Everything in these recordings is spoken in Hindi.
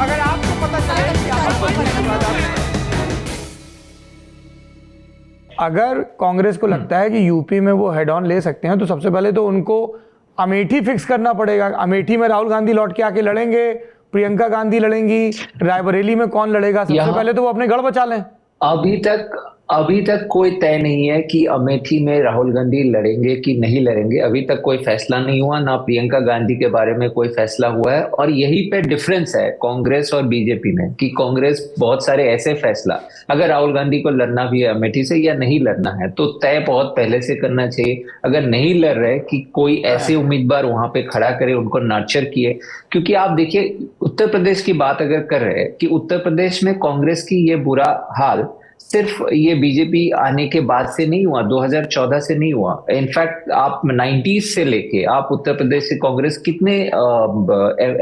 अगर आपको पता चले कि अगर कांग्रेस को लगता है कि यूपी में वो हेड ऑन ले सकते हैं तो सबसे पहले तो उनको अमेठी फिक्स करना पड़ेगा। अमेठी में राहुल गांधी लौट के आके लड़ेंगे, प्रियंका गांधी लड़ेंगी, रायबरेली में कौन लड़ेगा, सबसे पहले तो वो अपने गढ़ बचा लें। अभी तक कोई तय नहीं है कि अमेठी में राहुल गांधी लड़ेंगे कि नहीं लड़ेंगे। अभी तक कोई फैसला नहीं हुआ, ना प्रियंका गांधी के बारे में कोई फैसला हुआ है। और यही पे डिफरेंस है कांग्रेस और बीजेपी में कि कांग्रेस बहुत सारे ऐसे फैसला, अगर राहुल गांधी को लड़ना भी है अमेठी से या नहीं लड़ना है तो तय बहुत पहले से करना चाहिए। अगर नहीं लड़ रहे कि कोई ऐसे उम्मीदवार वहां पे खड़ा करे, उनको नर्चर किए। क्योंकि आप देखिए उत्तर प्रदेश की बात अगर कर रहे हैं कि उत्तर प्रदेश में कांग्रेस की ये बुरा हाल सिर्फ ये बीजेपी आने के बाद से नहीं हुआ, 2014 से नहीं हुआ। इनफैक्ट आप 90s से लेके आप उत्तर प्रदेश से कांग्रेस कितने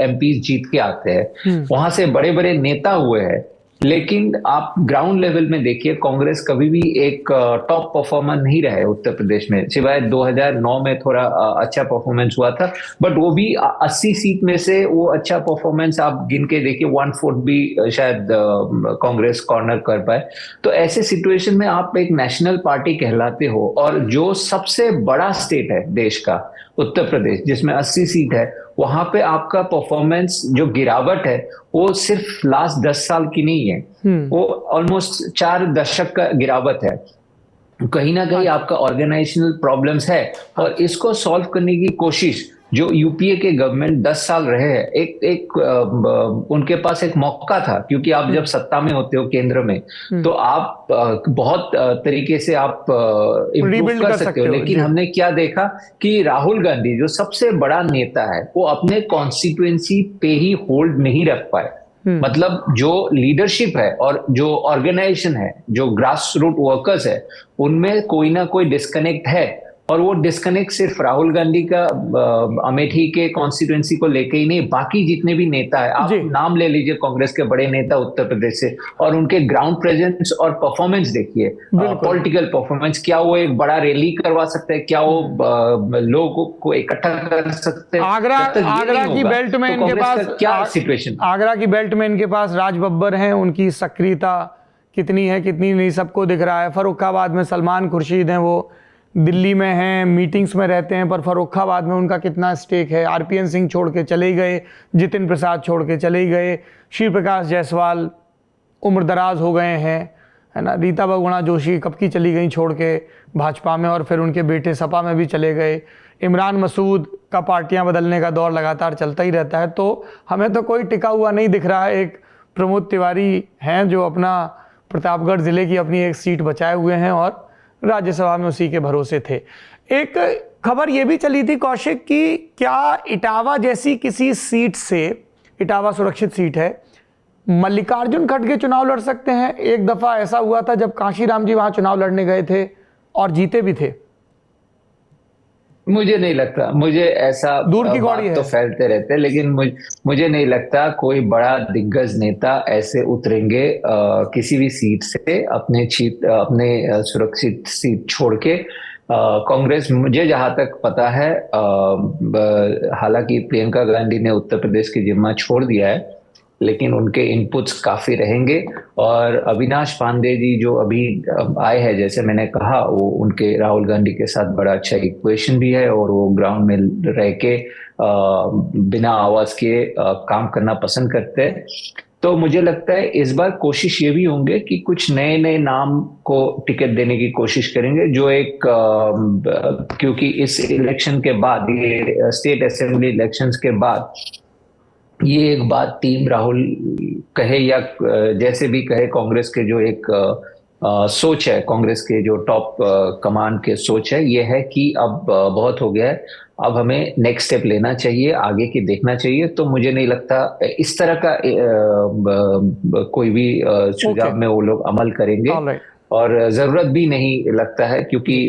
एमपीज जीत के आते हैं, वहां से बड़े बड़े नेता हुए हैं। लेकिन आप ग्राउंड लेवल में देखिए कांग्रेस कभी भी एक टॉप परफॉर्मर नहीं रहे उत्तर प्रदेश में, सिवाय 2009 में थोड़ा अच्छा परफॉर्मेंस हुआ था। बट वो भी 80 सीट में से वो अच्छा परफॉर्मेंस आप गिन के देखिए 1/4 भी शायद कांग्रेस कॉर्नर कर पाए। तो ऐसे सिचुएशन में आप एक नेशनल पार्टी कहलाते हो और जो सबसे बड़ा स्टेट है देश का उत्तर प्रदेश, जिसमें 80 सीट है, वहां पे आपका परफॉर्मेंस जो गिरावट है वो सिर्फ लास्ट 10 साल की नहीं है, वो ऑलमोस्ट 4 दशक का गिरावट है। कहीं ना कहीं आपका ऑर्गेनाइजेशनल प्रॉब्लम्स है और इसको सॉल्व करने की कोशिश जो यूपीए के गवर्नमेंट 10 साल रहे हैं, एक उनके पास एक मौका था। क्योंकि आप जब सत्ता में होते हो केंद्र में तो आप बहुत तरीके से आप इम्प्रूव कर सकते हो। लेकिन हमने क्या देखा कि राहुल गांधी जो सबसे बड़ा नेता है वो अपने कॉन्स्टिट्यूएंसी पे ही होल्ड नहीं रख पाए। मतलब जो लीडरशिप है और जो ऑर्गेनाइजेशन है, जो ग्रास रूट वर्कर्स है, उनमें कोई ना कोई डिस्कनेक्ट है। और वो डिस्कनेक्ट सिर्फ राहुल गांधी का अमेठी के कॉन्स्टिट्यूएंसी को लेके ही नहीं, बाकी जितने भी नेता है, आप नाम ले लीजिए कांग्रेस के बड़े नेता उत्तर प्रदेश से, और उनके ग्राउंड प्रेजेंस और परफॉर्मेंस देखिए, पॉलिटिकल परफॉर्मेंस। क्या वो एक बड़ा रैली करवा सकते हैं, क्या वो लोगों को इकट्ठा कर सकते हैं? आगरा की बेल्ट में इनके पास क्या सिचुएशन, आगरा की बेल्ट में इनके पास राज बब्बर हैं, उनकी सक्रियता कितनी है कितनी नहीं सबको दिख रहा है। फर्रुखाबाद में सलमान खुर्शीद हैं, वो दिल्ली में हैं, मीटिंग्स में रहते हैं, पर फर्रुखाबाद में उनका कितना स्टेक है। आरपीएन सिंह छोड़ के चले गए, जितिन प्रसाद छोड़ के चले गए, श्री प्रकाश जायसवाल उम्र दराज हो गए हैं, है ना। रीता बहुगुणा जोशी कब की चली गई छोड़ के भाजपा में, और फिर उनके बेटे सपा में भी चले गए। इमरान मसूद का पार्टियां बदलने का दौर लगातार चलता ही रहता है। तो हमें तो कोई टिका हुआ नहीं दिख रहा है। एक प्रमोद तिवारी हैं जो अपना प्रतापगढ़ ज़िले की अपनी एक सीट बचाए हुए हैं और राज्यसभा में उसी के भरोसे थे। एक खबर ये भी चली थी कौशिक की, क्या इटावा जैसी किसी सीट से, इटावा सुरक्षित सीट है, मल्लिकार्जुन खड़गे चुनाव लड़ सकते हैं? एक दफा ऐसा हुआ था जब कांशीराम जी वहां चुनाव लड़ने गए थे और जीते भी थे। मुझे नहीं लगता, मुझे ऐसा दूर की कौड़ी है तो फैलते रहते, लेकिन मुझे नहीं लगता कोई बड़ा दिग्गज नेता ऐसे उतरेंगे किसी भी सीट से अपने सुरक्षित सीट छोड़ के। कांग्रेस, मुझे जहां तक पता है, हालांकि प्रियंका गांधी ने उत्तर प्रदेश की जिम्मा छोड़ दिया है, लेकिन उनके इनपुट्स काफी रहेंगे। और अविनाश पांडे जी जो अभी आए हैं, जैसे मैंने कहा, वो उनके राहुल गांधी के साथ बड़ा अच्छा इक्वेशन भी है और वो ग्राउंड में रह के बिना आवाज के काम करना पसंद करते हैं। तो मुझे लगता है इस बार कोशिश ये भी होंगे कि कुछ नए नए नाम को टिकट देने की कोशिश करेंगे, जो एक क्योंकि इस इलेक्शन के बाद, ये स्टेट असेंबली इलेक्शंस के बाद, ये एक बात टीम राहुल कहे या जैसे भी कहे, कांग्रेस के जो एक सोच है, कांग्रेस के जो टॉप कमान के सोच है, ये है कि अब बहुत हो गया है, अब हमें नेक्स्ट स्टेप लेना चाहिए, आगे की देखना चाहिए। तो मुझे नहीं लगता इस तरह का कोई भी सुझाव में वो लोग अमल करेंगे। और जरूरत भी नहीं लगता है, क्योंकि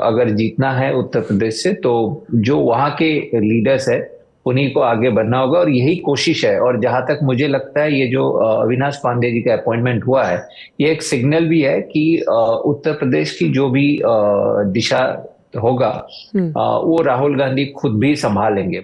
अगर जीतना है उत्तर प्रदेश से तो जो वहां के लीडर्स है उन्हीं को आगे बढ़ना होगा, और यही कोशिश है। और जहां तक मुझे लगता है, ये जो अविनाश पांडे जी का अपॉइंटमेंट हुआ है, ये एक सिग्नल भी है कि उत्तर प्रदेश की जो भी दिशा होगा वो राहुल गांधी खुद भी संभालेंगे।